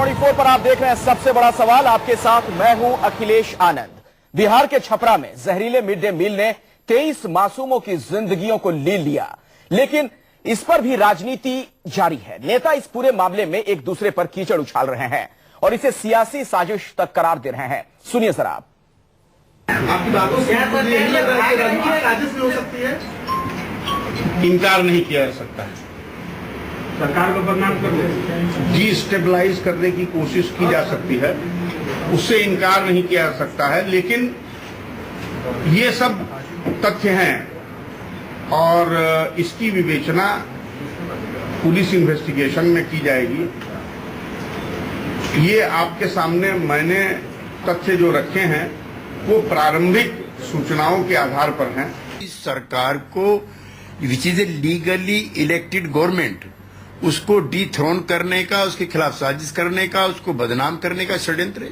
24 पर आप देख रहे हैं सबसे बड़ा सवाल। आपके साथ मैं हूं अखिलेश आनंद। बिहार के छपरा में जहरीले मिड डे मील ने 23 मासूमों की जिंदगियों को ले लिया, लेकिन इस पर भी राजनीति जारी है। नेता इस पूरे मामले में एक दूसरे पर कीचड़ उछाल रहे हैं और इसे सियासी साजिश तक करार दे रहे हैं। सुनिए जरा आप। आपकी बातों से राजनीति हो सकती है, इनकार नहीं किया जा सकता है। सरकार को बदनाम करने, डिस्टेबलाइज करने की कोशिश की जा सकती है, उससे इनकार नहीं किया जा सकता है। लेकिन ये सब तथ्य हैं और इसकी विवेचना पुलिस इन्वेस्टिगेशन में की जाएगी। ये आपके सामने मैंने तथ्य जो रखे हैं वो प्रारंभिक सूचनाओं के आधार पर हैं। इस सरकार को which is a legally elected government, उसको डिथ्रोन करने का, उसके खिलाफ साजिश करने का, उसको बदनाम करने का षड्यंत्र है।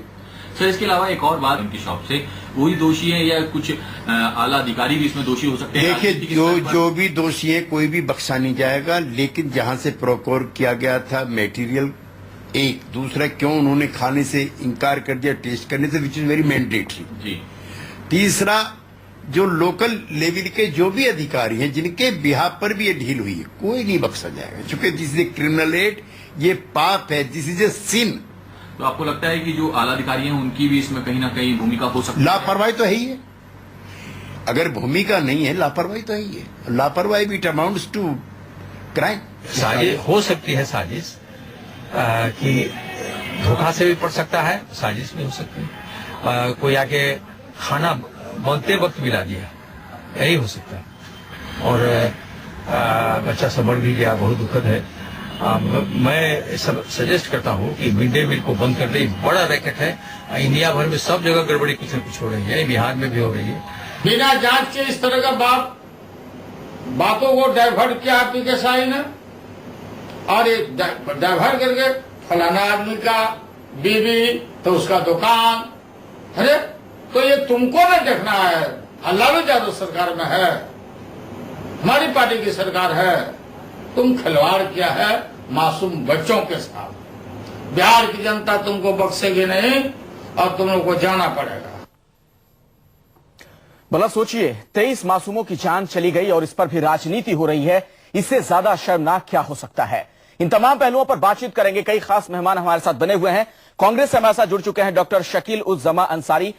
सर, इसके अलावा एक और बात, उनकी शॉप से वही दोषी है या कुछ आला अधिकारी भी इसमें दोषी हो सकते हैं? देखिए, जो भी दोषी है कोई भी बख्शा नहीं जाएगा, लेकिन जहां से प्रोक्योर किया गया था मटेरियल, एक दूसरा क्यों उन्होंने खाने से इनकार कर दिया टेस्ट करने से, विच इज वेरी मैंडेटरी जी। तीसरा, जो लोकल लेवल के जो भी अधिकारी हैं जिनके बिहाफ पर भी ये ढील हुई है, कोई नहीं बख्शा जाएगा, क्योंकि this is a criminal act, ये पाप है, दिस इज ए सिन। तो आपको लगता है कि जो आला अधिकारी हैं उनकी भी इसमें कहीं ना कहीं भूमिका हो सकती है? लापरवाही तो है ही है। अगर भूमिका नहीं है, लापरवाही तो है ही है। लापरवाही भी इट अमाउंट्स टू क्राइम। साजिश हो सकती है, साजिश कि धोखा से भी पड़ सकता है, साजिश भी हो सकती है। कोई आके खाना बनते वक्त मिला दिया, यही हो सकता है। और बच्चा सब मर भी गया, बहुत दुखद है। मैं सब सजेस्ट करता हूँ कि मिड डे मील को बंद कर दे। बड़ा रैकेट है, इंडिया भर में सब जगह गड़बड़ी कुछ न कुछ हो रही है, बिहार में भी हो रही है। बिना जांच के इस तरह का बातों को डाइवर्ट किया आपके साई ने, और ये डाइवर्ट करके फलाना आदमी का बीवी तो उसका दुकान। अरे तो ये तुमको ना देखना है, लालू यादव सरकार में है, हमारी पार्टी की सरकार है। तुम खिलवाड़ किया है मासूम बच्चों के साथ। बिहार की जनता तुमको बख्शेगी नहीं और तुम लोग को जाना पड़ेगा। भला सोचिए, 23 मासूमों की जान चली गई और इस पर भी राजनीति हो रही है। इससे ज्यादा शर्मनाक क्या हो सकता है? इन तमाम पहलुओं पर बातचीत करेंगे। कई खास मेहमान हमारे साथ बने हुए हैं। कांग्रेस से हमारे साथ जुड़ चुके हैं डॉक्टर शकील उज जमा अंसारी,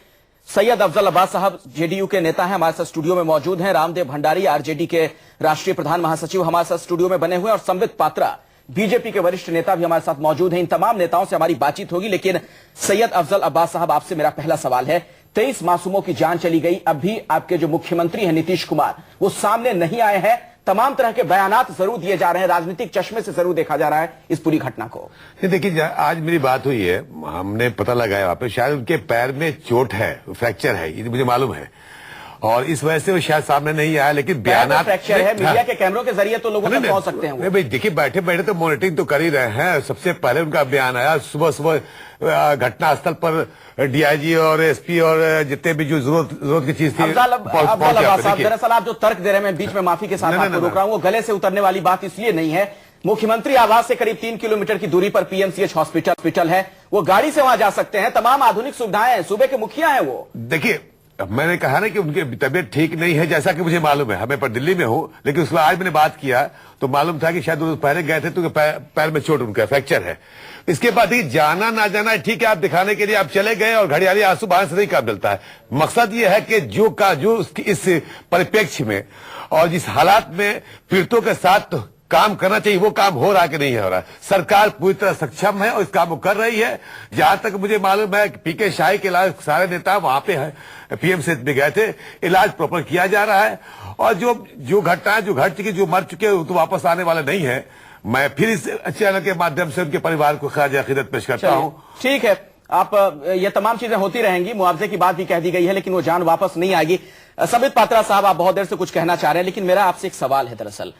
सैयद अफजल अब्बास साहब जेडीयू के नेता हैं, हमारे साथ स्टूडियो में मौजूद हैं। रामदेव भंडारी आरजेडी के राष्ट्रीय प्रधान महासचिव हमारे साथ स्टूडियो में बने हुए हैं, और संबित पात्रा बीजेपी के वरिष्ठ नेता भी हमारे साथ मौजूद हैं। इन तमाम नेताओं से हमारी बातचीत होगी, लेकिन सैयद अफजल अब्बास साहब, आपसे मेरा पहला सवाल है। 23 मासूमों की जान चली गई, अब भी आपके जो मुख्यमंत्री हैं नीतीश कुमार, वो सामने नहीं आए हैं। तमाम तरह के बयानात जरूर दिए जा रहे हैं, राजनीतिक चश्मे से जरूर देखा जा रहा है इस पूरी घटना को। देखिए, आज मेरी बात हुई है, हमने पता लगाया वहां पे शायद उनके पैर में चोट है, फ्रैक्चर है, ये मुझे मालूम है, और इस वजह से वो शायद सामने नहीं आया। लेकिन बयानात फ्रैक्चर है, मीडिया के कैमरों के जरिए तो लोगों तक पहुंच सकते हैं। नहीं भाई, देखिए, बैठे बैठे तो मॉनिटरिंग तो कर ही रहे हैं। सबसे पहले उनका बयान आया सुबह सुबह घटना स्थल पर, डीआईजी और एसपी और जितने भी जो जरूरत की चीज थी। दरअसल आप जो तर्क दे रहे हैं, मैं बीच में माफी के साथ आपको रोक रहा हूं, वो गले से उतरने वाली बात इसलिए नहीं है। मुख्यमंत्री आवास से करीब 3 किलोमीटर की दूरी पर पीएमसीएच हॉस्पिटल है, वो गाड़ी से वहां जा सकते हैं, तमाम आधुनिक सुविधाएं हैं, सूबे के मुखिया हैं वो। देखिए, मैंने कहा ना कि उनकी तबीयत ठीक नहीं है, जैसा कि मुझे मालूम है, हमें पर दिल्ली में हूं, लेकिन उसके बाद आज मैंने बात किया तो मालूम था कि शायद वो पहले गए थे तो पैर में चोट, उनका फ्रैक्चर है। इसके बाद जाना ना जाना ठीक है, आप दिखाने के लिए आप चले गए, और घड़ियाली आंसू बहाने से नहीं काम मिलता है। मकसद ये है कि जो इस परिप्रेक्ष्य में और जिस हालात में पीड़ितों के साथ काम करना चाहिए, वो काम हो रहा कि नहीं हो रहा। सरकार पूरी तरह सक्षम है और इस काम को कर रही है। जहां तक मुझे मालूम है, पीके शाही के इलाज सारे नेता वहां पे हैं, पीएमसीएच में गए थे, इलाज प्रॉपर किया जा रहा है। और जो घटनाएं जो घट चुकी, जो मर चुके, तो वापस आने वाले नहीं है। मैं फिर इस चैनल के माध्यम से उनके परिवार को खराज अकीदत पेश करता हूं। ठीक है, आप ये तमाम चीजें होती रहेंगी, मुआवजे की बात भी कह दी गई है, लेकिन वो जान वापस नहीं आएगी। संबित पात्रा साहब, आप बहुत देर से कुछ कहना चाह रहे हैं, लेकिन मेरा आपसे एक सवाल है। दरअसल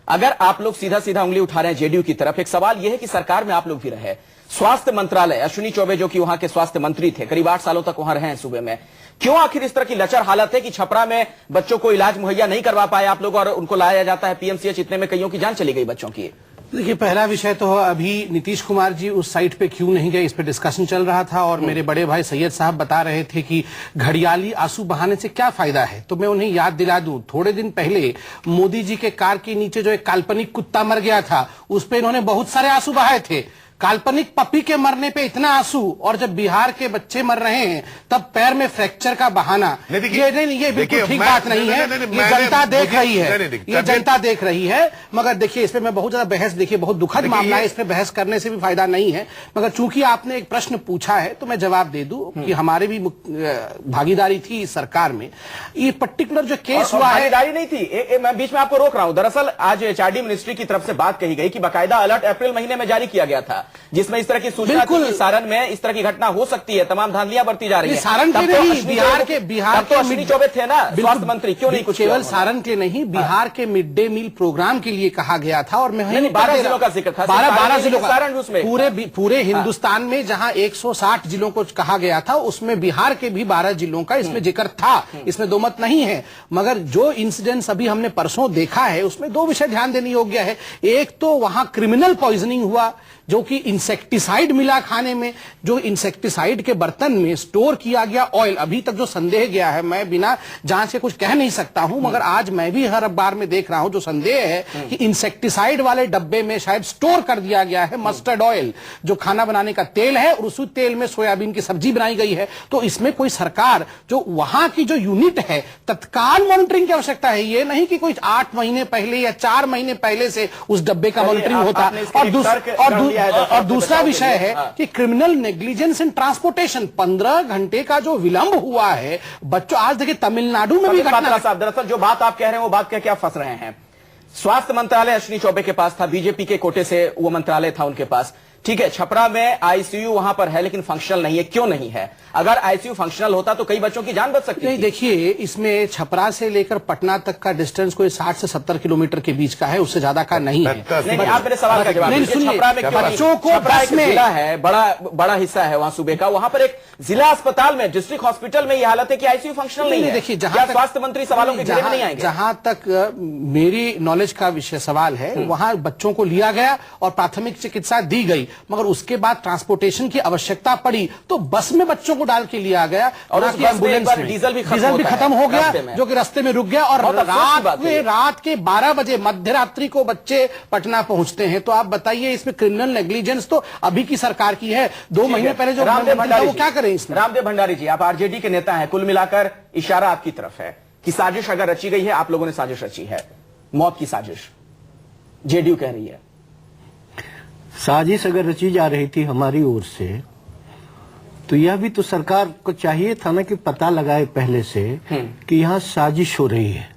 अगर आप लोग सीधा सीधा उंगली उठा रहे हैं जेडीयू की तरफ, एक सवाल यह है कि सरकार में आप लोग भी रहे, स्वास्थ्य मंत्रालय, अश्विनी चौबे जो कि वहां के स्वास्थ्य मंत्री थे, करीब 8 सालों तक वहां रहे हैं सूबे में, क्यों आखिर इस तरह की लचर हालत है कि छपरा में बच्चों को इलाज मुहैया नहीं करवा पाए आप लोग और उनको लाया जाता है पीएमसीएच, इतने में कईयों की जान चली गई बच्चों की? देखिए, पहला विषय तो अभी नीतीश कुमार जी उस साइट पे क्यों नहीं गए, इस पे डिस्कशन चल रहा था और मेरे बड़े भाई सैयद साहब बता रहे थे कि घड़ियाली आंसू बहाने से क्या फायदा है। तो मैं उन्हें याद दिला दूं, थोड़े दिन पहले मोदी जी के कार के नीचे जो एक काल्पनिक कुत्ता मर गया था, उस पे इन्होंने बहुत सारे आंसू बहाए थे। काल्पनिक पपी के मरने पे इतना आंसू, और जब बिहार के बच्चे मर रहे हैं तब पैर में फ्रैक्चर का बहाना, ये बिल्कुल ठीक बात नहीं है। ये जनता देख रही है, ये जनता देख रही है। मगर देखिए, इसमें मैं बहुत ज्यादा बहस, देखिए बहुत दुखद मामला है, इसमें बहस करने से भी फायदा नहीं है। मगर चूंकि आपने एक प्रश्न पूछा है तो मैं जवाब दे दूं कि हमारे भी भागीदारी थी इस सरकार में। ये पर्टिकुलर जो केस हुआ है, भागीदारी नहीं थी। मैं बीच में आपको रोक रहा हूं। दरअसल आज एचआरडी मिनिस्ट्री की तरफ से बात कही गई कि बाकायदा अलर्ट अप्रैल महीने में जारी किया गया था, जिसमें इस तरह की सूचना थी कि सारण में इस तरह की घटना हो सकती है, तमाम धांधलियां बरती जा रही है। सारण के नहीं, बिहार के अश्विनी चौबे थे ना स्वास्थ्य मंत्री, क्यों नहीं कुछ? केवल सारण के नहीं, बिहार के मिड डे मील प्रोग्राम के लिए कहा गया था। और मैं 12 जिलों का जिक्र था, 12 जिलों का, सारण उसमें पूरे हिंदुस्तान में जहां 160 जिलों को कहा गया था, उसमें बिहार के भी 12 जिलों का इसमें जिक्र था, इसमें दो मत नहीं है। मगर जो इंसिडेंट्स अभी हमने परसों देखा है, उसमें दो विषय ध्यान देने योग्य है। एक तो वहां क्रिमिनल पॉइजनिंग हुआ, जो कि इंसेक्टिसाइड मिला खाने में, जो इंसेक्टिसाइड के बर्तन में स्टोर किया गया ऑयल। अभी तक जो संदेह गया है, मैं बिना जांच के कुछ कह नहीं सकता हूं, मगर आज मैं भी हर अखबार में देख रहा हूं जो संदेह है कि इंसेक्टिसाइड वाले डब्बे में शायद स्टोर कर दिया गया है मस्टर्ड ऑयल, जो खाना बनाने का तेल है, और उसी तेल में सोयाबीन की सब्जी बनाई गई है। तो इसमें कोई सरकार, जो वहां की जो यूनिट है, तत्काल मॉनिटरिंग की आवश्यकता है। ये नहीं कि कोई 8 महीने पहले या 4 महीने पहले से उस डब्बे का मॉनिटरिंग होता। और दूसरा विषय है कि क्रिमिनल नेग्लिजेंस इन ट्रांसपोर्टेशन, 15 घंटे का जो विलंब हुआ है बच्चों। आज देखिए तमिलनाडु में भी घटना। साहब, दरअसल जो बात आप कह रहे हैं वो बात कह के आप फंस रहे हैं। स्वास्थ्य मंत्रालय अश्विनी चौबे के पास था, बीजेपी के कोटे से वो मंत्रालय था उनके पास, ठीक है। छपरा में आईसीयू वहां पर है, लेकिन फंक्शनल नहीं है। क्यों नहीं है? अगर आईसीयू फंक्शनल होता तो कई बच्चों की जान बच सकती नहीं, देखिए, इसमें छपरा से लेकर पटना तक का डिस्टेंस कोई 60 से 70 किलोमीटर के बीच का है, उससे ज्यादा का नहीं है। नहीं, आप मेरे सवाल का जवाब दीजिए। छपरा में क्यों? बच्चों को बस में जिला है, बड़ा हिस्सा है वहां सूबे का, वहां पर एक जिला अस्पताल में, डिस्ट्रिक्ट हॉस्पिटल में यह हालत है कि आईसीयू फंक्शनल नहीं है। देखिए, जहां स्वास्थ्य मंत्री सवालों के घेरे में नहीं आएंगे। जहां तक मेरी नॉलेज का विषय सवाल है, वहां बच्चों को लिया गया और प्राथमिक चिकित्सा दी गई, मगर उसके बाद ट्रांसपोर्टेशन की आवश्यकता पड़ी तो बस में बच्चों को डाल के लिया गया, और एम्बुलेंस में डीजल भी खत्म हो गया, जो कि रास्ते में रुक गया। और रात के 12 बजे मध्य रात्रि को बच्चे पटना पहुंचते हैं। तो आप बताइए, इसमें क्रिमिनल नेग्लिजेंस तो अभी की सरकार की है। 2 महीने पहले जो रामदेव भंडारी, वो क्या करें इसमें? रामदेव भंडारी जी, आप आरजेडी के नेता हैं, कुल मिलाकर इशारा आपकी तरफ है कि साजिश अगर रची गई है, आप लोगों ने साजिश रची है, मौत की साजिश, जेडीयू कह रही है। साजिश अगर रची जा रही थी हमारी ओर से, तो यह भी तो सरकार को चाहिए था ना कि पता लगाए पहले से कि यहाँ साजिश हो रही है,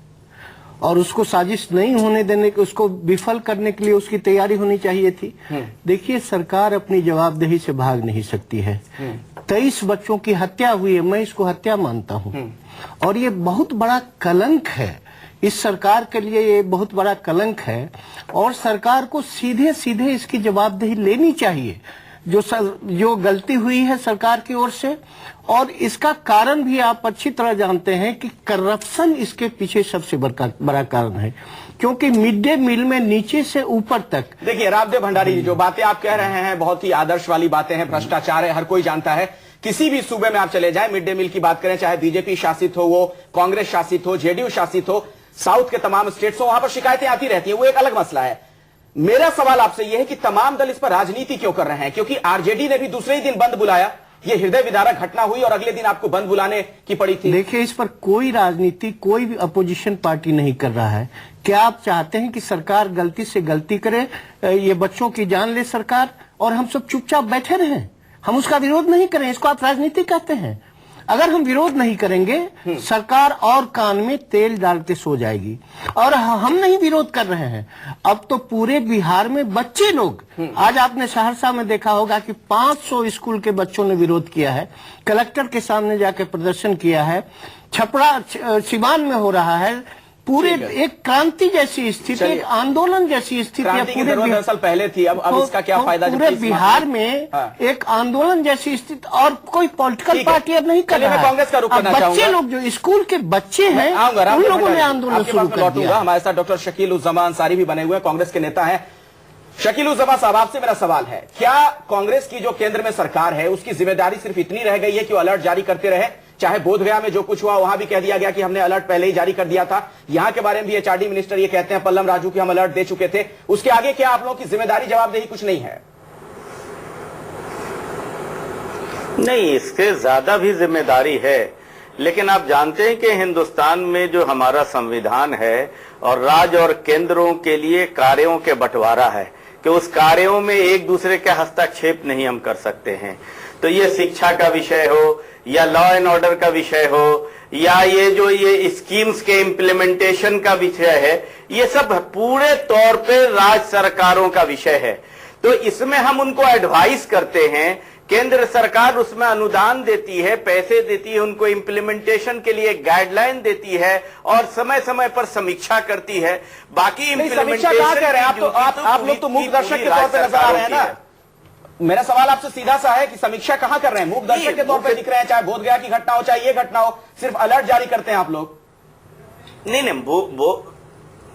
और उसको साजिश नहीं होने देने के, उसको विफल करने के लिए उसकी तैयारी होनी चाहिए थी। देखिए, सरकार अपनी जवाबदेही से भाग नहीं सकती है। 23 बच्चों की हत्या हुई है, मैं इसको हत्या मानता हूँ, और ये बहुत बड़ा कलंक है इस सरकार के लिए, ये बहुत बड़ा कलंक है। और सरकार को सीधे सीधे इसकी जवाबदेही लेनी चाहिए, जो गलती हुई है सरकार की ओर से। और इसका कारण भी आप अच्छी तरह जानते हैं कि करप्शन इसके पीछे सबसे बड़ा कारण है, क्योंकि मिड डे मील में नीचे से ऊपर तक। देखिए रामदेव भंडारी जी, जो बातें आप कह रहे हैं बहुत ही आदर्श वाली बातें हैं, भ्रष्टाचार है, हर कोई जानता है। किसी भी सूबे में आप चले जाएं, मिड डे मील की बात करें, चाहे बीजेपी शासित हो, वो कांग्रेस शासित हो, जेडीयू शासित हो, साउथ के तमाम स्टेट्स हो, वहां पर शिकायतें आती रहती है, वो एक अलग मसला है। मेरा सवाल आपसे यह है कि तमाम दल इस पर राजनीति क्यों कर रहे हैं? क्योंकि आरजेडी ने भी दूसरे ही दिन बंद बुलाया, ये हृदय विदारक घटना हुई और अगले दिन आपको बंद बुलाने की पड़ी थी। देखिए, इस पर कोई राजनीति, कोई भी अपोजिशन पार्टी नहीं कर रहा है। क्या आप चाहते हैं कि सरकार गलती से गलती करे, ये बच्चों की जान ले सरकार, और हम सब चुपचाप बैठे रहें? हम उसका विरोध नहीं करें, इसको आप राजनीति कहते हैं। अगर हम विरोध नहीं करेंगे, सरकार और कान में तेल डालते सो जाएगी, और हम नहीं विरोध कर रहे हैं। अब तो पूरे बिहार में बच्चे लोग, आज आपने सहरसा में देखा होगा कि 500 स्कूल के बच्चों ने विरोध किया है, कलेक्टर के सामने जाकर प्रदर्शन किया है, छपरा सिवान में हो रहा है। पूरे एक क्रांति जैसी स्थिति, एक आंदोलन जैसी स्थिति पूरे दरअसल पहले थी, अब इसका क्या फायदा? पूरे बिहार में एक आंदोलन जैसी स्थिति, और कोई पॉलिटिकल पार्टी अब नहीं कर रहा है। कांग्रेस का रुख करना चाहूंगा। बच्चे लोग, जो स्कूल के बच्चे हैं, उन लोगों ने आंदोलन शुरू कर दिया। हमारे साथ डॉक्टर शकील उज़्ज़मान अंसारी भी बने हुए हैं, कांग्रेस के नेता हैं। शकील उस जमा साहब, आपसे मेरा सवाल है, क्या कांग्रेस की जो केंद्र में सरकार है उसकी जिम्मेदारी सिर्फ इतनी रह गई है कि वो अलर्ट जारी करते रहे? चाहे बोधगया में जो कुछ हुआ वहां भी कह दिया गया कि हमने अलर्ट पहले ही जारी कर दिया था, यहां के बारे में भी एचआरडी मिनिस्टर ये कहते हैं पल्लम राजू की हम अलर्ट दे चुके थे। उसके आगे क्या आप लोगों की जिम्मेदारी जवाबदेही कुछ नहीं है? नहीं, इससे ज्यादा भी जिम्मेदारी है। लेकिन आप जानते हैं कि हिंदुस्तान में जो हमारा संविधान है और राज्य और केंद्रों के लिए कार्यों के बंटवारा है कि उस कार्यों में एक दूसरे के हस्तक्षेप नहीं हम कर सकते हैं। तो ये शिक्षा का विषय हो या लॉ एंड ऑर्डर का विषय हो या ये स्कीम्स के इम्प्लीमेंटेशन का विषय है, ये सब पूरे तौर पे राज्य सरकारों का विषय है। तो इसमें हम उनको एडवाइस करते हैं, केंद्र सरकार उसमें अनुदान देती है, पैसे देती है, उनको इम्प्लीमेंटेशन के लिए गाइडलाइन देती है और समय समय पर समीक्षा करती है। बाकी समीक्षा कहां कर रहे हैं आप लोग तो मूक दर्शक के तौर पर नजर आ रहे हैं ना। मेरा सवाल आपसे सीधा सा है कि समीक्षा कहां कर रहे हैं? मूक दर्शक के तौर पर दिख रहे हैं, चाहे बोधगया की घटना हो चाहे ये घटना हो, सिर्फ अलर्ट जारी करते हैं आप लोग।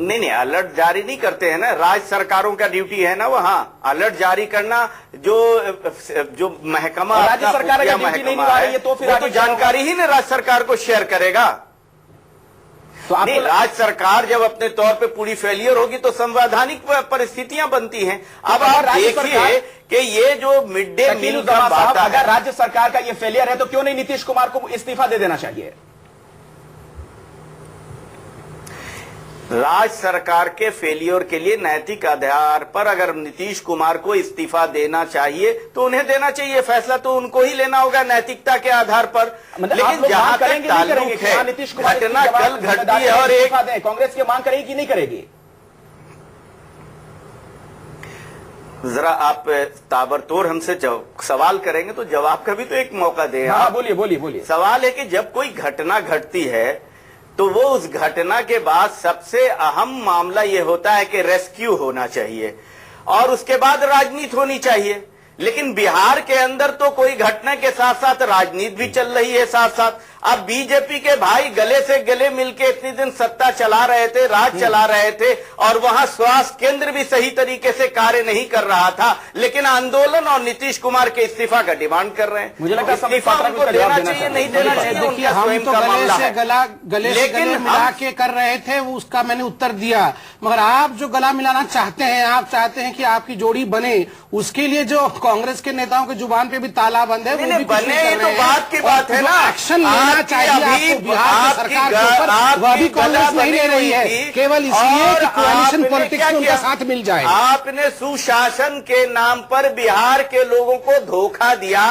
नहीं, अलर्ट जारी नहीं करते हैं ना, राज्य सरकारों का ड्यूटी है ना वहां अलर्ट जारी करना। जो महकमा राज्य सरकार का ड्यूटी नहीं निभा रही है तो फिर तो जानकारी ही ना राज्य सरकार को शेयर करेगा। तो नहीं, राज्य सरकार जब अपने तौर पे पूरी फेलियर होगी तो संवैधानिक परिस्थितियां बनती हैं। अब आप देखिए कि ये जो मिड डे मील का बात है, अगर राज्य सरकार का ये फेलियर है तो क्यों नहीं नीतीश कुमार को इस्तीफा दे देना चाहिए? राज्य सरकार के फेलियर के लिए नैतिक आधार पर अगर नीतीश कुमार को इस्तीफा देना चाहिए तो उन्हें देना चाहिए, फैसला तो उनको ही लेना होगा नैतिकता के आधार पर। लेकिन जहां तक ताल्लुक है, घटना कल घटती है और एक कांग्रेस की मांग करेगी कि नहीं करेगी? जरा आप ताबड़तोड़ हमसे सवाल करेंगे तो जवाब का भी तो एक मौका दें। हाँ, बोलिए। सवाल है कि जब कोई घटना घटती है तो वो उस घटना के बाद सबसे अहम मामला ये होता है कि रेस्क्यू होना चाहिए और उसके बाद राजनीति होनी चाहिए। लेकिन बिहार के अंदर तो कोई घटना के साथ साथ राजनीति भी चल रही है साथ साथ। अब बीजेपी के भाई गले से गले मिलके इतने दिन सत्ता चला रहे थे, राज चला रहे थे और वहां स्वास्थ्य केंद्र भी सही तरीके से कार्य नहीं कर रहा था, लेकिन आंदोलन और नीतीश कुमार के इस्तीफा का डिमांड कर रहे हैं। मुझे लगता है इस्तीफा उनको देना चाहिए, नहीं देना चाहिए, देखिए हम तो गले से गले मिला के कर रहे थे, वो उसका मैंने उत्तर दिया। मगर आप जो गला मिलाना चाहते हैं, आप चाहते हैं कि आपकी जोड़ी बने, उसके लिए जो कांग्रेस के नेताओं के जुबान पे भी ताला बंद है, वो भी बने तो बात की बात है ना। एक्शन लेना चाहिए आपको बिहार की सरकार के ऊपर, वह भी कांग्रेस नहीं ले रही है, केवल इसलिए कि कोएलिशन पॉलिटिक्स उनका साथ मिल जाए। आपने सुशासन के नाम पर बिहार के लोगों को धोखा दिया।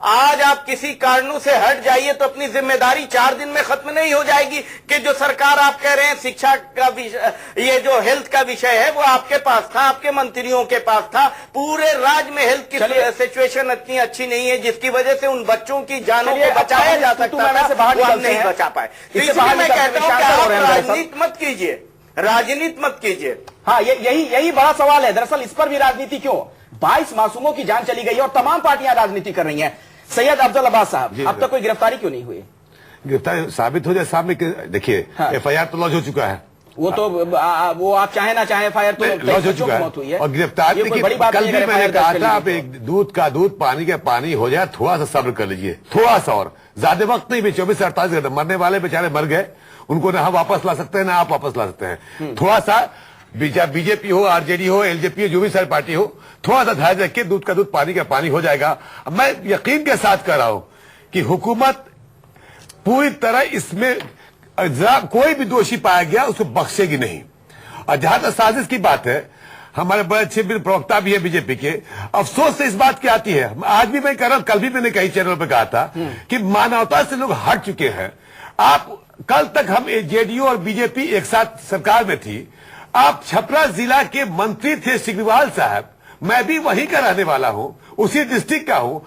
आज आप किसी कारणों से हट जाइए तो अपनी जिम्मेदारी 4 दिन में खत्म नहीं हो जाएगी कि जो सरकार आप कह रहे हैं शिक्षा का विषय, ये जो हेल्थ का विषय है वो आपके पास था, आपके मंत्रियों के पास था। पूरे राज्य में हेल्थ की सिचुएशन इतनी अच्छी नहीं है जिसकी वजह से उन बच्चों की जानों को बचाया जा सकता था, वो हम नहीं बचा पाए। इसलिए मैं कहता हूं कि आप राजनीति मत कीजिए, राजनीति मत कीजिए। हाँ, यही बड़ा सवाल है। दरअसल इस पर भी राजनीति क्यों? 22 मासूमों की जान चली गई और तमाम पार्टियां राजनीति कर रही हैं। सैयद अफजल अब्बास साहब, अब तक कोई गिरफ्तारी क्यों नहीं हुई? गिरफ्तारी साबित हो जाए सामने, देखिए एफआईआर तो लॉन्च हो चुका है, वो तो वो आप चाहे ना चाहे एफआईआर तो लॉन्च हो चुका है। और गिरफ्तारी की कल भी मैंने कहा था, आप एक दूध का दूध पानी का पानी हो जाए, थोड़ा सा सब्र कर लीजिए, थोड़ा सा और, ज्यादा वक्त नहीं भी, 24 से 48 घंटे। मरने वाले बेचारे मर गए, उनको ना हम वापस ला सकते हैं ना आप वापस ला सकते हैं। थोड़ा सा बीजेपी हो, आरजेडी हो, एलजेपी हो, जो भी सारी पार्टी हो, थोड़ा सा धैर्य रखिए, दूध का दूध पानी का पानी हो जाएगा। मैं यकीन के साथ कह रहा हूं कि हुकूमत पूरी तरह इसमें कोई भी दोषी पाया गया उसको बख्शेगी नहीं। और जहां तक साजिश की बात है, हमारे बड़े अच्छे प्रवक्ता भी है बीजेपी के, अफसोस से इस बात की आती है, आज भी मैं कह रहा हूं, कल भी मैंने कई चैनल पर कहा था कि मानवता से लोग हट चुके हैं। आप कल तक हम जेडीयू और बीजेपी एक साथ सरकार में थी, आप छपरा जिला के मंत्री थे सिग्रीवाल साहब, मैं भी वहीं का रहने वाला हूं, उसी डिस्ट्रिक्ट का हूं।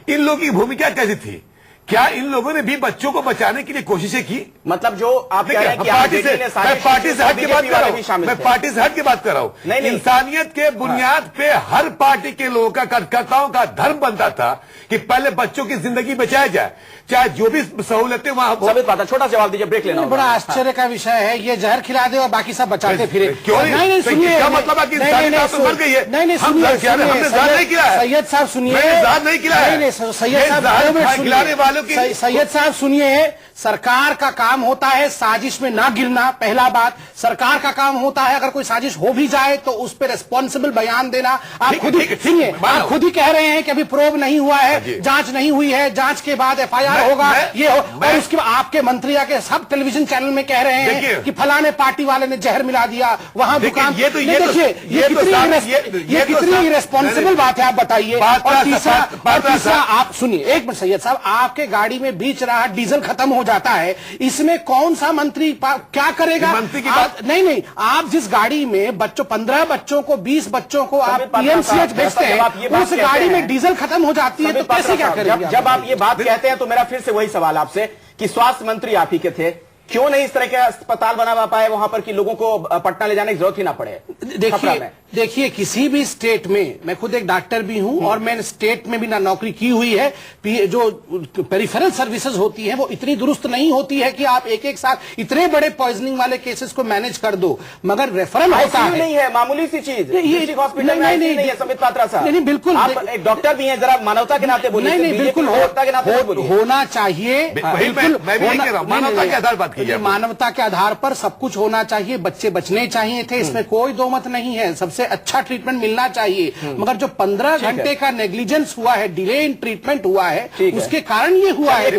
इन लोगों की भूमिका कैसी थी क्या इन लोगों ने भी बच्चों को बचाने के लिए कोशिशें की? मतलब जो आप कह रहे हैं कि पार्टी से मैं पार्टी से हट के बात कर रहा हूं, मैं पार्टी से हट के बात कर रहा हूं। नहीं। इंसानियत के बुनियाद पे हर पार्टी के लोगों का कार्यकर्ताओं का धर्म बनता था कि पहले बच्चों की जिंदगी बचाया जाए, चाहे जो भी सहूलतें वहां हो। सभी बात, छोटा जवाब दीजिए, ब्रेक लेना। बड़ा आश्चर्य का विषय है, ये जहर खिला दे और बाकी सब बचाते फिरे। क्यों नहीं सुनिए, क्या मतलब है कि इंसानियत तो मर गई है? नहीं सुनिए, हमने ज़ाद नहीं किया है। सैयद साहब सुनिए, मैंने ज़ाद नहीं किया है। नहीं सैयद साहब खिलाने वालों की सैयद साहब सुनिए, सरकार का काम होता है साजिश में ना गिरना। पहला बात, सरकार का काम होता है अगर कोई साजिश हो भी जाए तो उस पर रिस्पॉन्सिबल बयान देना। आप खुद ही सुनिए, आप खुद ही कह रहे हैं कि अभी प्रोब नहीं हुआ है, जांच नहीं हुई है, जांच के बाद एफआईआर होगा, ये हो, और उसके बाद आपके मंत्री आके सब टेलीविजन चैनल में कह रहे हैं कि फलाने पार्टी वाले ने जहर मिला दिया वहां दुकान। देखिए ये कितनी इरेस्पॉन्सिबल बात है, आप बताइए। और तीसरा आप सुनिए एक मिनट सैयद साहब, आपके गाड़ी में बीच रहा डीजल खत्म हो जाता है, इसमें कौन सा मंत्री क्या करेगा? मंत्री की बात नहीं, आप जिस गाड़ी में 15 बच्चों को 20 बच्चों को आप पीएमसीएच भेजते हैं, उस गाड़ी में डीजल खत्म हो जाती है तो कैसे क्या करेंगे? जब आप ये बात कहते हैं तो मेरा फिर से वही सवाल आपसे कि स्वास्थ्य मंत्री आप ही के थे, क्यों नहीं इस तरह के अस्पताल बना पाए वहां पर कि लोगं को पटना ले जाने की जरूरत ही ना पड़े? देखिए किसी भी स्टेट में, मैं खुद एक डॉक्टर भी हूं और मैंने स्टेट में भी ना नौकरी की हुई है, जो पेरिफेरल सर्विसेज होती हैं वो इतनी दुरुस्त नहीं होती है कि आप एक साथ इतने बड़े पॉइजनिंग वाले केसेस को मैनेज कर दो। मगर रेफरल होता है, नहीं है मामूली सी चीज, ये हॉस्पिटल नहीं है समित पात्रा साहब। नहीं बिल्कुल, आप एक डॉक्टर भी हैं, जरा मानवता के नाते बोलिए। नहीं बिल्कुल होना चाहिए, मानवता के आधार पर मानवता के आधार पर सब कुछ होना चाहिए। बच्चे बचने चाहिए थे, इसमें कोई दो मत नहीं है, सबसे अच्छा ट्रीटमेंट मिलना चाहिए। मगर जो 15 घंटे का नेग्लिजेंस हुआ है, डिले इन ट्रीटमेंट हुआ है, उसके कारण ये हुआ है।